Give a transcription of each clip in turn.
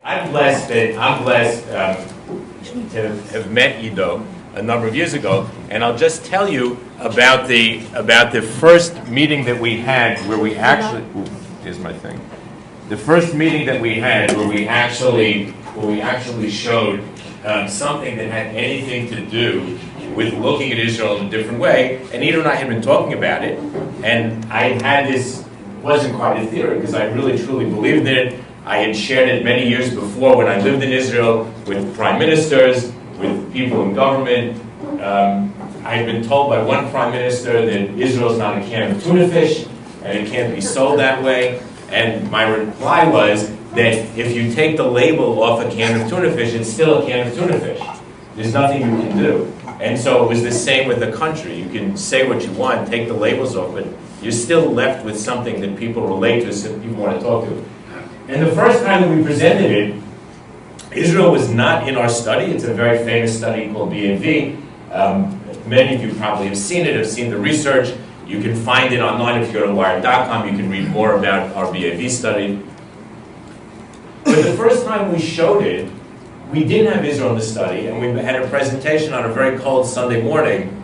I'm blessed to have met Ido a number of years ago, and I'll just tell you about the first meeting that we had where we actually. Here's my thing. The first meeting that we had where we actually showed something that had anything to do with looking at Israel in a different way, and Ido and I had been talking about it, and I had this, wasn't quite a theory because I really truly believed in it. I had shared it many years before when I lived in Israel with prime ministers, with people in government. I had been told by one prime minister that Israel is not a can of tuna fish and it can't be sold that way. And my reply was that if you take the label off a can of tuna fish, it's still a can of tuna fish. There's nothing you can do. And so it was the same with the country. You can say what you want, take the labels off, but you're still left with something that people relate to, that people want to talk to. And the first time that we presented it, Israel was not in our study. It's a very famous study called BNV. Many of you probably have seen it, have seen the research. You can find it online if you go to wired.com. You can read more about our BAV study. But the first time we showed it, we didn't have Israel in the study, and we had a presentation on a very cold Sunday morning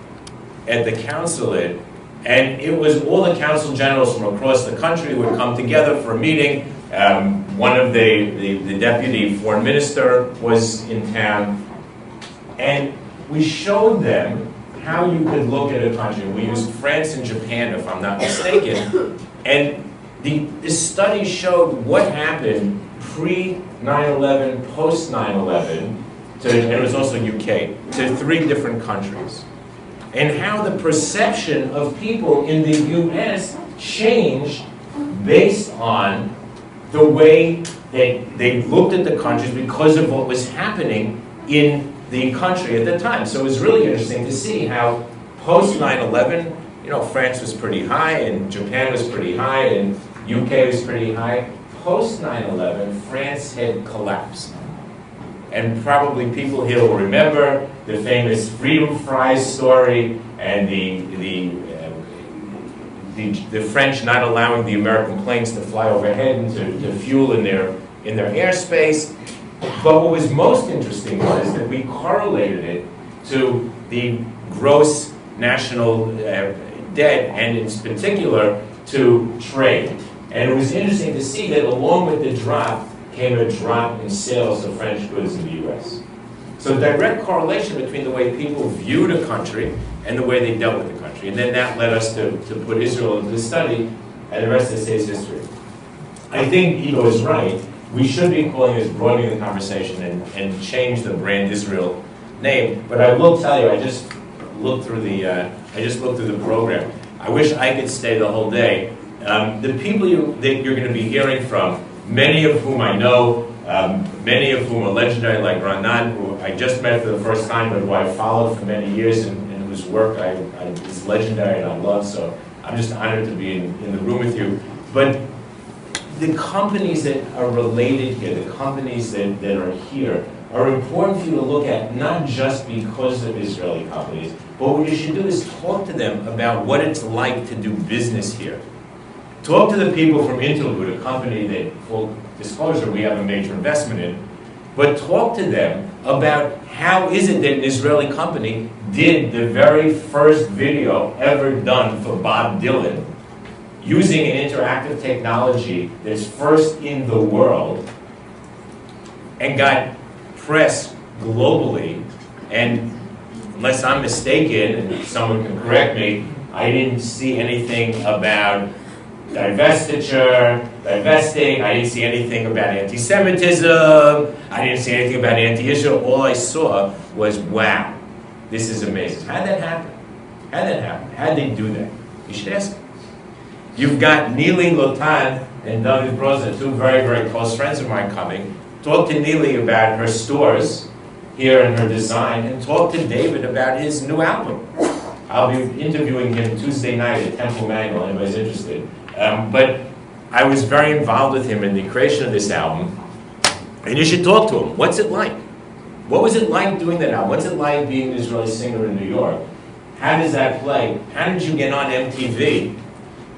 at the consulate, and it was all the consul generals from across the country would come together for a meeting. One of the deputy foreign minister was in town, and we showed them how you could look at a country. We used France and Japan, if I'm not mistaken, and the study showed what happened pre-9/11, post-9/11, and it was also UK, to 3 different countries, and how the perception of people in the US changed based on the way that they looked at the countries because of what was happening in the country at the time. So it was really interesting to see how post 9/11, France was pretty high, and Japan was pretty high, and UK was pretty high. Post 9/11, France had collapsed. And probably people here will remember the famous Freedom Fries story and the French not allowing the American planes to fly overhead and to fuel in their airspace. But what was most interesting was that we correlated it to the gross national debt, and in particular to trade. And it was interesting to see that along with the drop came a drop in sales of French goods in the U.S. So direct correlation between the way people viewed a country and the way they dealt with the country. And then that led us to put Israel into the study, and the rest of the state's history. I think Ido is right. We should be calling this broadening the conversation and change the brand Israel name. But I will tell you, I just looked through the program. I wish I could stay the whole day. The people that you're going to be hearing from, many of whom I know, many of whom are legendary, like Ranan, who I just met for the first time, but who I followed for many years, and whose work is legendary and I love. So I'm just honored to be in the room with you. But the companies that are related here, the companies that are here, are important for you to look at, not just because of Israeli companies, but what you should do is talk to them about what it's like to do business here. Talk to the people from Intelwood, a company that, full disclosure, we have a major investment in, but talk to them about how is it that an Israeli company did the very first video ever done for Bob Dylan, using an interactive technology that's first in the world, and got press globally. And unless I'm mistaken, and someone can correct me, I didn't see anything about divesting, I didn't see anything about anti-Semitism, I didn't see anything about anti-Israel. All I saw was, wow, this is amazing. How'd that happen? How'd they do that? You should ask them. You've got Neely Lotan and David Broza, 2 very, very close friends of mine, coming. Talk to Neely about her stores here and her design, and talk to David about his new album. I'll be interviewing him Tuesday night at Temple Manual, if anybody's interested. But I was very involved with him in the creation of this album, and you should talk to him. What's it like? What was it like doing that album? What's it like being an Israeli singer in New York? How does that play? How did you get on MTV,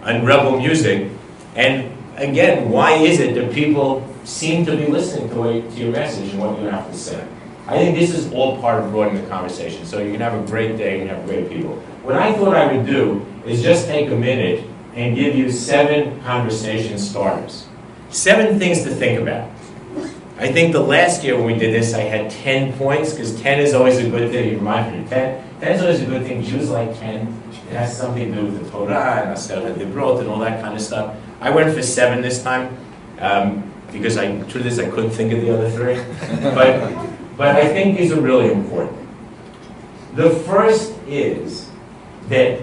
on Rebel Music? And again, why is it that people seem to be listening to your message and what you have to say? I think this is all part of broadening the conversation. So you can have a great day and have great people. What I thought I would do is just take a minute and give you 7 conversation starters. 7 things to think about. I think the last year when we did this, I had 10 points, because 10 is always a good thing. You remind me, 10 is always a good thing. Jews like 10. It has something to do with the Torah and Aseret Dibrot and all that kind of stuff. I went for 7 this time, because truth is I couldn't think of the other 3. But I think these are really important. The first is that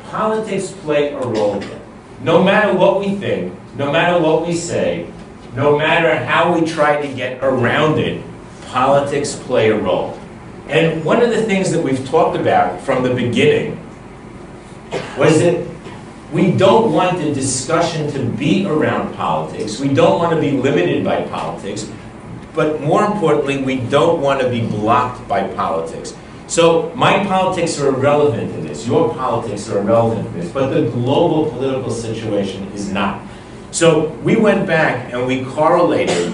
politics play a role here. No matter what we think, no matter what we say, no matter how we try to get around it, politics play a role. And one of the things that we've talked about from the beginning was that we don't want the discussion to be around politics. We don't want to be limited by politics. But more importantly, we don't want to be blocked by politics. So my politics are irrelevant to this. Your politics are irrelevant to this. But the global political situation is not. So we went back and we correlated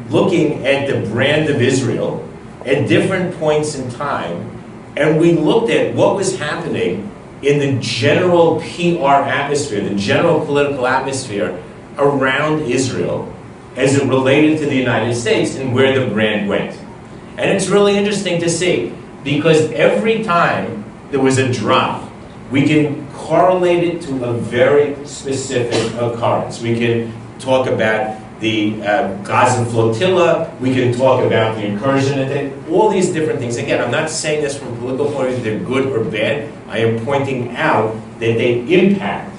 looking at the brand of Israel at different points in time, and we looked at what was happening in the general PR atmosphere, the general political atmosphere around Israel as it related to the United States and where the brand went. And it's really interesting to see, because every time there was a drop, we can correlate it to a very specific occurrence. We can talk about the Gaza flotilla, we can talk about the incursion, all these different things. Again, I'm not saying this from a political point of view, they're good or bad. I am pointing out that they impact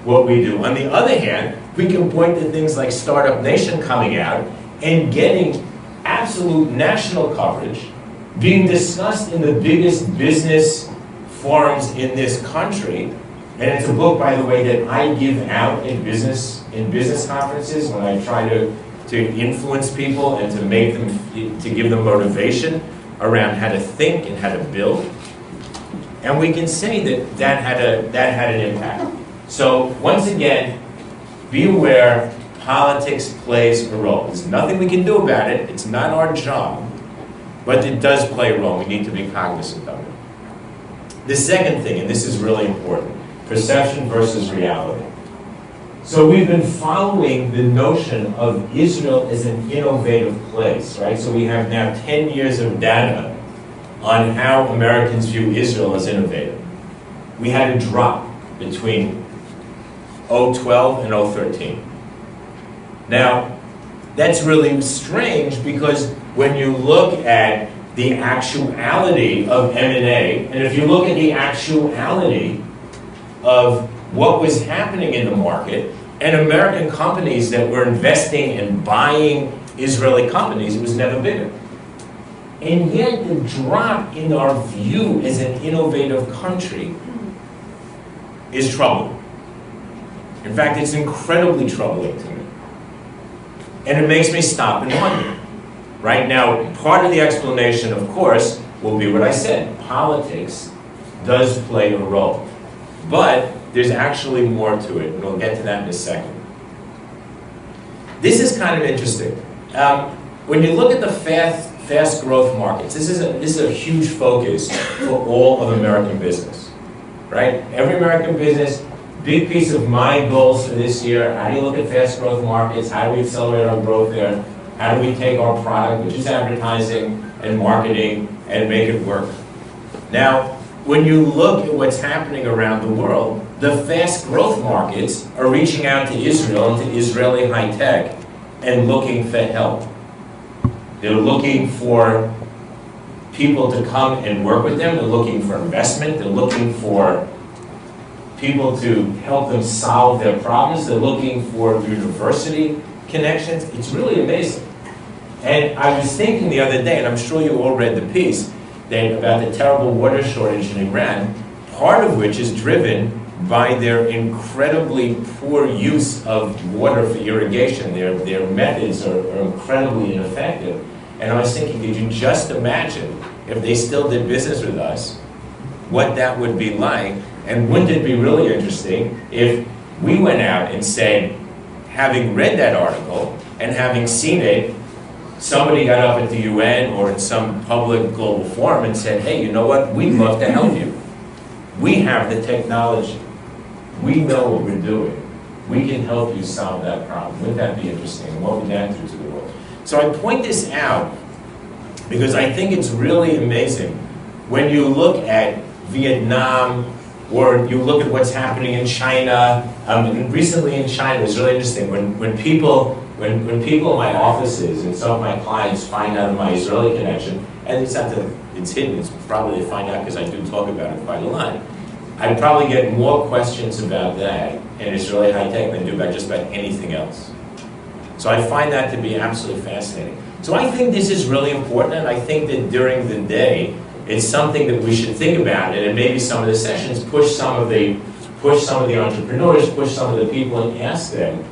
what we do. On the other hand, we can point to things like Startup Nation coming out and getting absolute national coverage, being discussed in the biggest business forums in this country. And it's a book, by the way, that I give out in business conferences when I try to influence people and to make them, to give them motivation around how to think and how to build. And we can say that had an impact. So once again, be aware, politics plays a role. There's nothing we can do about it. It's not our job, but it does play a role. We need to be cognizant of it. The second thing, and this is really important, perception versus reality. So we've been following the notion of Israel as an innovative place, right? So we have now 10 years of data on how Americans view Israel as innovative. We had a drop between 2012 and 2013. Now, that's really strange, because when you look at the actuality of M&A, and if you look at the actuality of what was happening in the market, and American companies that were investing and buying Israeli companies, it was never bigger. And yet the drop in our view as an innovative country is troubling. In fact, it's incredibly troubling to me. And it makes me stop and wonder. Right now, part of the explanation, of course, will be what I said. Politics does play a role. But there's actually more to it, and we'll get to that in a second. This is kind of interesting. When you look at the fast growth markets, this is a huge focus for all of American business, right? Every American business, big piece of my goals for this year: how do you look at fast growth markets? How do we accelerate our growth there? How do we take our product, which is advertising and marketing, and make it work? Now, when you look at what's happening around the world, the fast growth markets are reaching out to Israel and to Israeli high tech and looking for help. They're looking for people to come and work with them. They're looking for investment. They're looking for people to help them solve their problems. They're looking for university connections. It's really amazing. And I was thinking the other day, and I'm sure you all read the piece, that about the terrible water shortage in Iran, part of which is driven by their incredibly poor use of water for irrigation. Their methods are incredibly ineffective. And I was thinking, could you just imagine if they still did business with us, what that would be like? And wouldn't it be really interesting if we went out and said, having read that article and having seen it, somebody got up at the UN or in some public global forum and said, hey, you know what, we'd love to help you. We have the technology. We know what we're doing. We can help you solve that problem. Wouldn't that be interesting? What would that do to the world? So I point this out because I think it's really amazing when you look at Vietnam or you look at what's happening in China. And recently in China, it was really interesting. When people in my offices and some of my clients find out of my Israeli connection, and it's not that it's hidden, it's probably they find out because I do talk about it quite a lot. I probably get more questions about that in Israeli high tech than I do about just about anything else. So I find that to be absolutely fascinating. So I think this is really important, and I think that during the day, it's something that we should think about, and maybe some of the sessions push some of the entrepreneurs, push some of the people and ask them,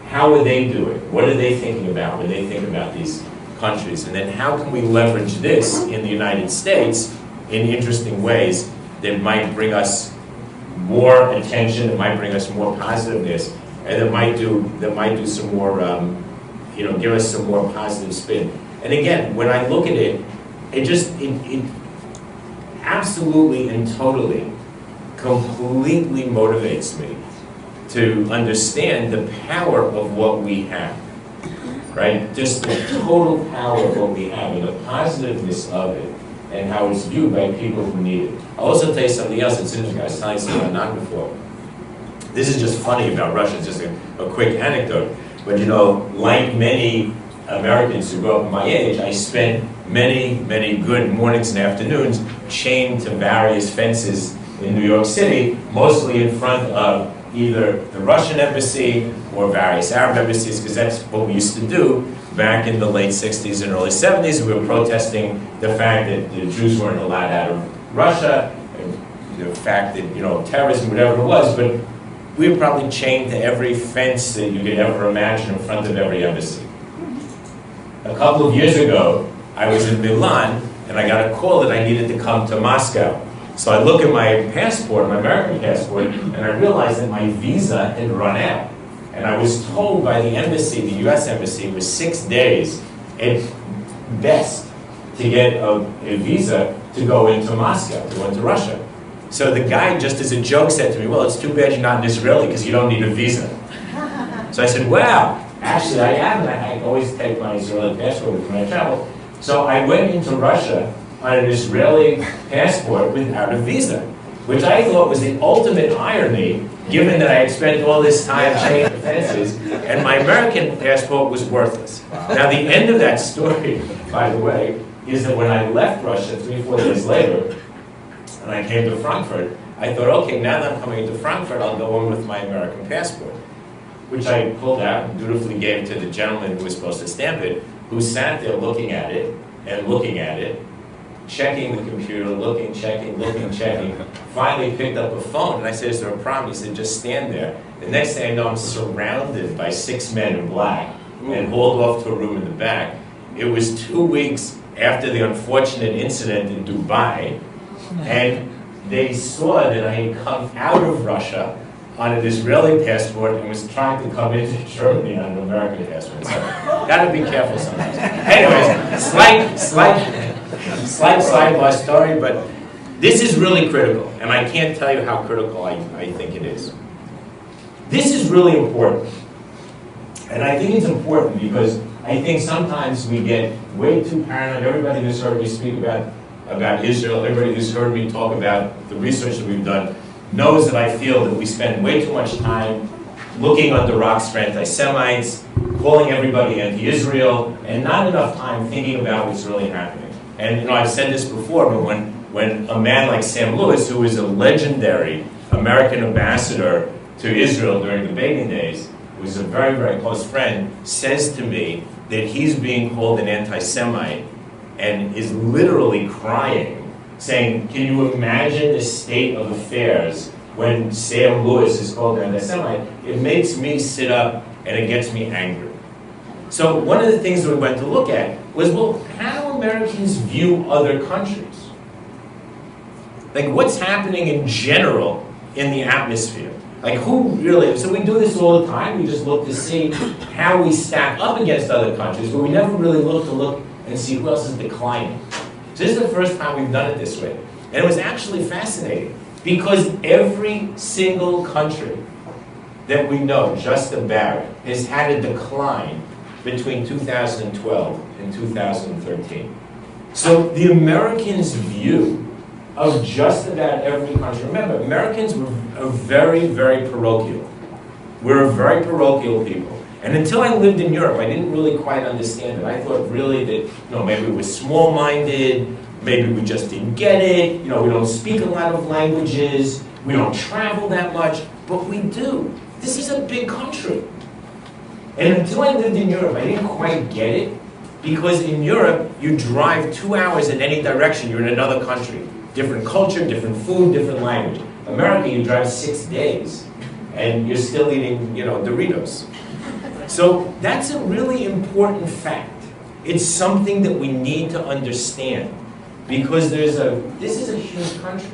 how would they do it? What are they thinking about when they think about these countries? And then how can we leverage this in the United States in interesting ways that might bring us more attention, that might bring us more positiveness, and that might do some more, give us some more positive spin. And again, when I look at it, it absolutely and totally, completely motivates me to understand the power of what we have, right? Just the total power of what we have and the positiveness of it and how it's viewed by people who need it. I'll also tell you something else that's interesting. I was telling someone not before. This is just funny about Russia. It's just a quick anecdote. But like many Americans who grew up my age, I spent many, many good mornings and afternoons chained to various fences in New York City, mostly in front of either the Russian embassy or various Arab embassies, because that's what we used to do back in the late 60s and early 70s. We were protesting the fact that the Jews weren't allowed out of Russia, and the fact that, terrorism, whatever it was, but we were probably chained to every fence that you could ever imagine in front of every embassy. A couple of years ago, I was in Milan, and I got a call that I needed to come to Moscow. So I look at my passport, my American passport, and I realized that my visa had run out. And I was told by the embassy, the US embassy, it was 6 days at best to get a visa to go into Moscow, to go into Russia. So the guy, just as a joke, said to me, well, it's too bad you're not an Israeli because you don't need a visa. So I said, wow, actually I am, and I always take my Israeli passport with me when I travel. So I went into Russia on an Israeli passport without a visa, which I thought was the ultimate irony, given that I had spent all this time chained to fences, and my American passport was worthless. Now, the end of that story, by the way, is that when I left Russia 3-4 days later, and I came to Frankfurt, I thought, okay, now that I'm coming into Frankfurt, I'll go in with my American passport, which I pulled out and dutifully gave to the gentleman who was supposed to stamp it, who sat there looking at it, and looking at it, checking the computer, looking, checking, finally picked up a phone, and I said, is there a problem? He said, just stand there. The next thing I know, I'm surrounded by 6 men in black and hauled off to a room in the back. It was 2 weeks after the unfortunate incident in Dubai, and they saw that I had come out of Russia on an Israeli passport and was trying to come into Germany on an American passport. So, gotta be careful sometimes. Anyways, slight sidebar story, but this is really critical, and I can't tell you how critical I think it is. This is really important, and I think it's important because I think sometimes we get way too paranoid. Everybody who's heard me speak about Israel, everybody who's heard me talk about the research that we've done, knows that I feel that we spend way too much time looking under rocks for anti-Semites, calling everybody anti-Israel, and not enough time thinking about what's really happening. And I've said this before, but when a man like Sam Lewis, who is a legendary American ambassador to Israel during the Begin days, who's a very, very close friend, says to me that he's being called an anti-Semite and is literally crying, saying, can you imagine the state of affairs when Sam Lewis is called an anti-Semite? It makes me sit up and it gets me angry. So one of the things that we went to look at was, well, how do Americans view other countries? Like, what's happening in general in the atmosphere? Like who really, so we do this all the time, we just look to see how we stack up against other countries, but we never really look and see who else is declining. So this is the first time we've done it this way. And it was actually fascinating, because every single country that we know just about has had a decline between 2012 and 2013. So the Americans' view of just about every country, remember, Americans are very, very parochial. We're a very parochial people. And until I lived in Europe, I didn't really quite understand it. I thought really that, maybe we were small-minded, maybe we just didn't get it, we don't speak a lot of languages, we don't travel that much, but we do. This is a big country. And until I lived in Europe, I didn't quite get it, because in Europe, you drive 2 hours in any direction, you're in another country. Different culture, different food, different language. America, you drive 6 days, and you're still eating, Doritos. So that's a really important fact. It's something that we need to understand, because this is a huge country.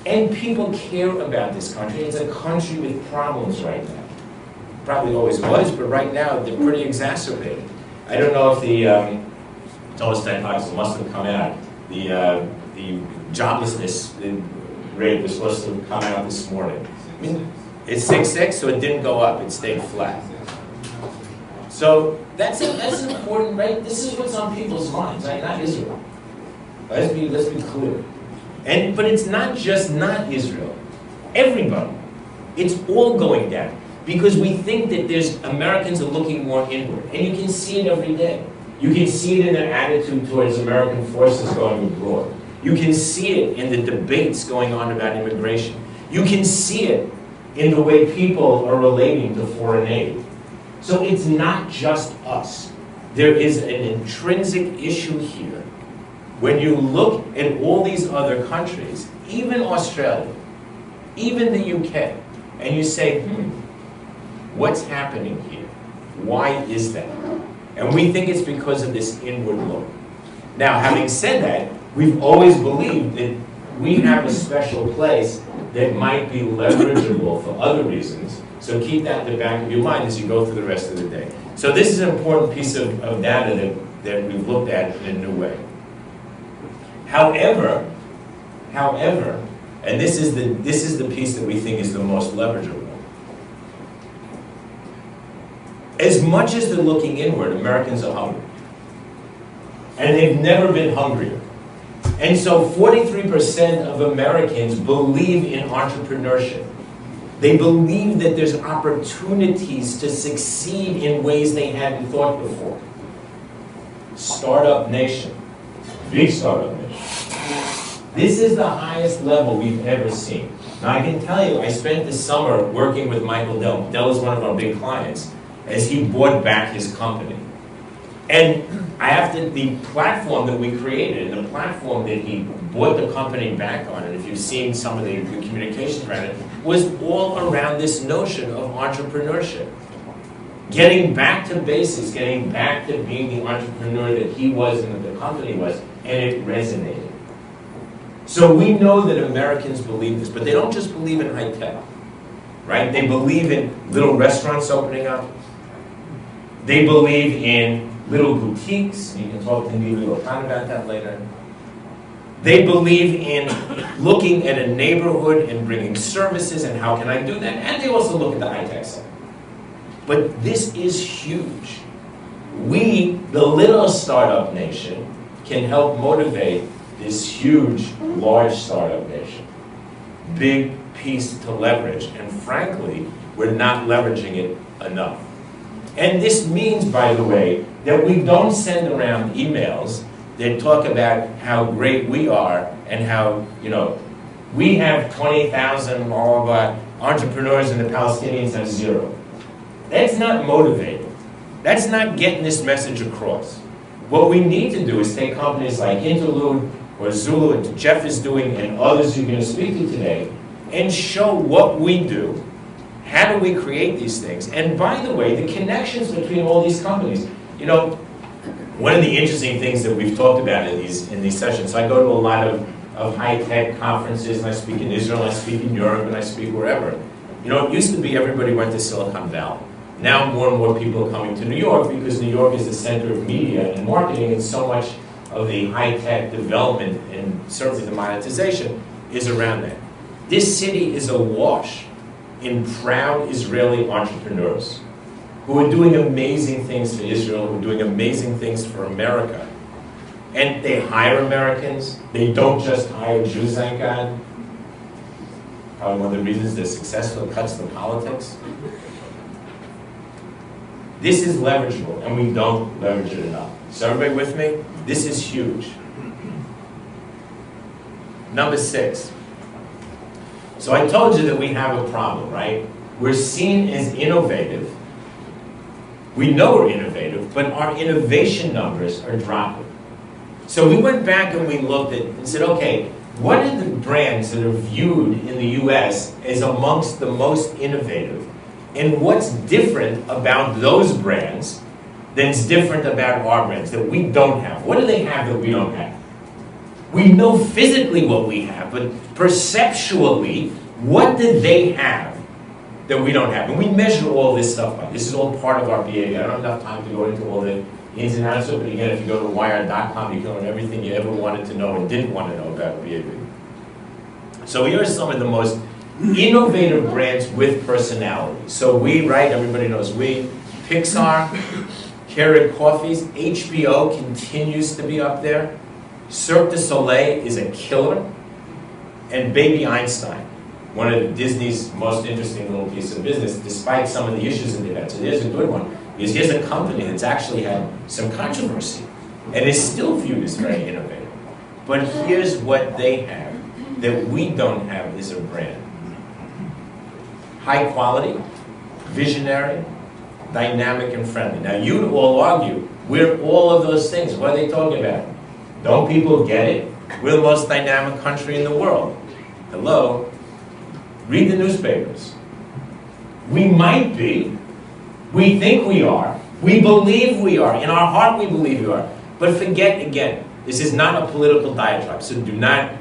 And people care about this country. It's a country with problems right now. Probably always was, but right now they're pretty exacerbated. I don't know if it's almost 10 o'clock, so it must have come out. The joblessness rate was supposed to come out this morning. It's 6.6, so it didn't go up, it stayed flat. So that's important, right? This is what's on people's minds, right? Not Israel. Let's be clear. But it's not just not Israel. Everybody. It's all going down. Because we think that Americans are looking more inward. And you can see it every day. You can see it in their attitude towards American forces going abroad. You can see it in the debates going on about immigration. You can see it in the way people are relating to foreign aid. So it's not just us. There is an intrinsic issue here. When you look at all these other countries, even Australia, even the UK, and you say, what's happening here? Why is that? And we think it's because of this inward look. Now, having said that, we've always believed that we have a special place that might be leverageable for other reasons. So keep that in the back of your mind as you go through the rest of the day. So this is an important piece of data that we've looked at in a new way. However, and this is the piece that we think is the most leverageable. As much as they're looking inward, Americans are hungry. And they've never been hungrier. And so 43% of Americans believe in entrepreneurship. They believe that there's opportunities to succeed in ways they hadn't thought before. Startup nation. Big startup nation. This is the highest level we've ever seen. Now I can tell you, I spent this summer working with Michael Dell. Dell is one of our big clients, as he bought back his company. And the platform that we created, and the platform that he bought the company back on, and if you've seen some of the communications around it, was all around this notion of entrepreneurship. Getting back to basics, getting back to being the entrepreneur that he was and that the company was, and it resonated. So we know that Americans believe this, but they don't just believe in high tech, right? They believe in little restaurants opening up. They believe in little boutiques. You can talk to me a little about that later. They believe in looking at a neighborhood and bringing services and how can I do that. And they also look at the high-tech side. But this is huge. We, the little startup nation, can help motivate this huge, large startup nation. Big piece to leverage. And frankly, we're not leveraging it enough. And this means, by the way, that we don't send around emails that talk about how great we are and how, we have 20,000 blah, blah, blah, entrepreneurs and the Palestinians have 0. That's not motivating. That's not getting this message across. What we need to do is take companies like Interlude or Zulu, and Jeff is doing, and others you're going to speak to today, and show what we do. How do we create these things? And by the way, the connections between all these companies. One of the interesting things that we've talked about in these sessions, I go to a lot of high-tech conferences, and I speak in Israel, and I speak in Europe, and I speak wherever. You know, it used to be everybody went to Silicon Valley. Now more and more people are coming to New York because New York is the center of media and marketing, and so much of the high-tech development and certainly the monetization is around that. This city is awash in proud Israeli entrepreneurs who are doing amazing things for Israel, who are doing amazing things for America. And they hire Americans. They don't just hire Jews, thank God. Probably one of the reasons they're successful, it cuts the politics. This is leverageable, and we don't leverage it enough. So everybody with me? This is huge. Number 6. So I told you that we have a problem, right? We're seen as innovative. We know we're innovative, but our innovation numbers are dropping. So we went back and we looked at and said, okay, what are the brands that are viewed in the US as amongst the most innovative? And what's different about those brands that's different about our brands that we don't have? What do they have that we don't have? We know physically what we have, but perceptually, what do they have that we don't have? And we measure all this stuff by. This is all part of our behavior. I don't have enough time to go into all the ins and outs of it, but again, if you go to wired.com, you can learn everything you ever wanted to know and didn't want to know about behavior. So here are some of the most innovative brands with personality. So we, right, everybody knows we, Pixar, Keurig Coffees, HBO continues to be up there, Cirque du Soleil is a killer, and Baby Einstein, one of Disney's most interesting little piece of business, despite some of the issues that they've had. So there's a good one, because here's a company that's actually had some controversy, and is still viewed as very innovative. But here's what they have that we don't have as a brand. High quality, visionary, dynamic, and friendly. Now you'd all argue, we're all of those things. What are they talking about? Don't people get it? We're the most dynamic country in the world. Hello? Read the newspapers. We might be. We think we are. We believe we are. In our heart we believe we are. But forget again, this is not a political diatribe, so do not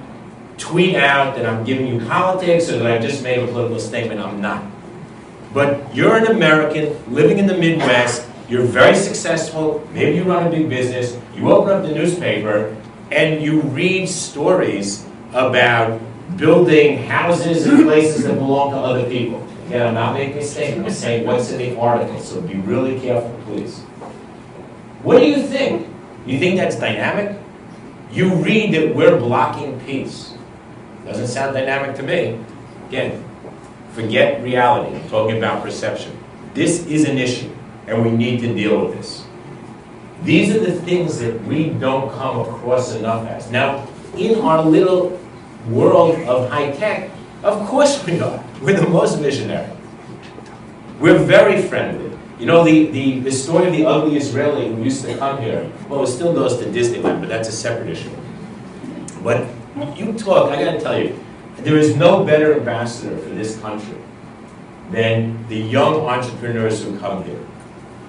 tweet out that I'm giving you politics or that I just made a political statement. I'm not. But you're an American living in the Midwest. You're very successful. Maybe you run a big business. You open up the newspaper and you read stories about building houses and places that belong to other people. Again, I'm not making a statement. I'm saying what's in the article, so be really careful, please. What do you think? You think that's dynamic? You read that we're blocking peace. Doesn't sound dynamic to me. Again, forget reality. I'm talking about perception. This is an issue, and we need to deal with this. These are the things that we don't come across enough as. Now, in our little world of high tech, of course we are. We're the most visionary. We're very friendly. You know, the story of the ugly Israeli who used to come here, well, it still goes to Disneyland, but that's a separate issue. But you talk, I gotta tell you, there is no better ambassador for this country than the young entrepreneurs who come here.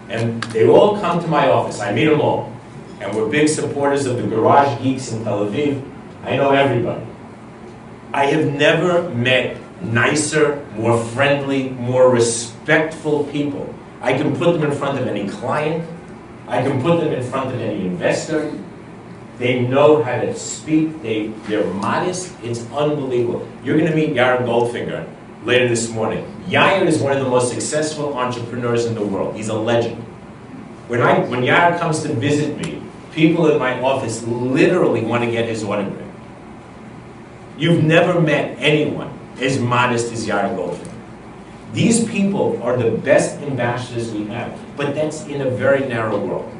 And they all come to my office. I meet them all. And we're big supporters of the Garage Geeks in Tel Aviv. I know everybody. I have never met nicer, more friendly, more respectful people. I can put them in front of any client. I can put them in front of any investor. They know how to speak. They're modest. It's unbelievable. You're going to meet Yair Goldfinger later this morning. Yair is one of the most successful entrepreneurs in the world. He's a legend. When Yair comes to visit me, people in my office literally want to get his autograph. You've never met anyone as modest as Yair Goldfinger. These people are the best ambassadors we have, but that's in a very narrow world.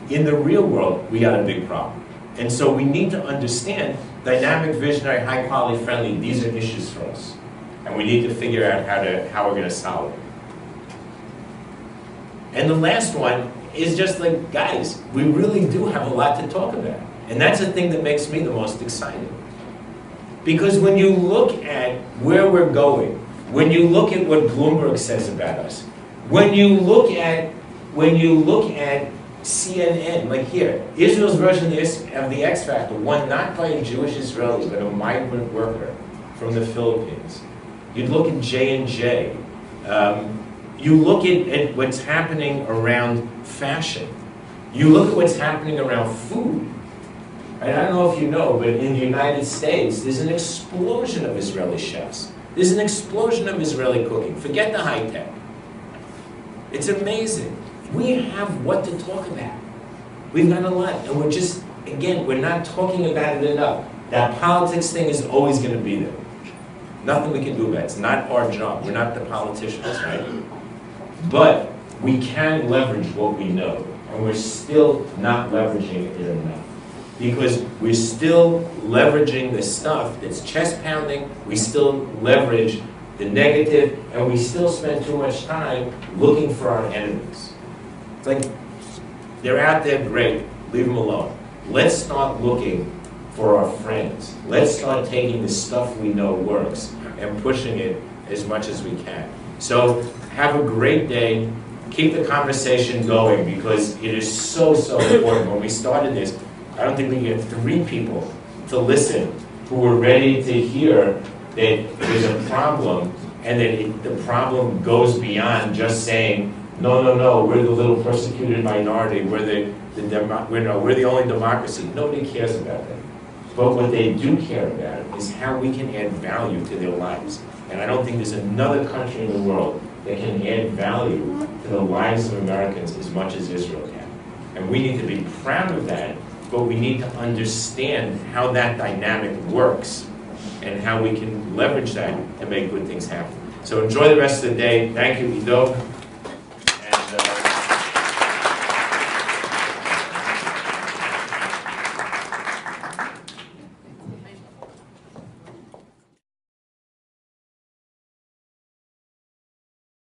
In the real world, we got a big problem. And so we need to understand dynamic, visionary, high quality, friendly, these are issues for us. And we need to figure out how we're going to solve it. And the last one is just like, guys, we really do have a lot to talk about. And that's the thing that makes me the most excited. Because when you look at where we're going, when you look at what Bloomberg says about us, when you look at CNN, like here, Israel's version of the X Factor won not by a Jewish Israeli, but a migrant worker from the Philippines. You'd look at J&J. You look at what's happening around fashion. You look at what's happening around food. I don't know if you know, but in the United States, there's an explosion of Israeli chefs. There's an explosion of Israeli cooking. Forget the high tech. It's amazing. We have what to talk about. We've got a lot, and we're just, again, we're not talking about it enough. That politics thing is always going to be there. Nothing we can do about it. It's not our job. We're not the politicians, right? But we can leverage what we know, and we're still not leveraging it enough. Because we're still leveraging the stuff that's chest pounding, we still leverage the negative, and we still spend too much time looking for our enemies. It's like, they're out there, great, leave them alone. Let's start looking for our friends. Let's start taking the stuff we know works and pushing it as much as we can. So have a great day. Keep the conversation going, because it is so, so important. When we started this, I don't think we can get 3 people to listen who were ready to hear that there's a problem, and that the problem goes beyond just saying, no, we're the little persecuted minority, we're the only democracy. Nobody cares about that. But what they do care about is how we can add value to their lives. And I don't think there's another country in the world that can add value to the lives of Americans as much as Israel can. And we need to be proud of that, but we need to understand how that dynamic works and how we can leverage that and make good things happen. So enjoy the rest of the day. Thank you, Ido.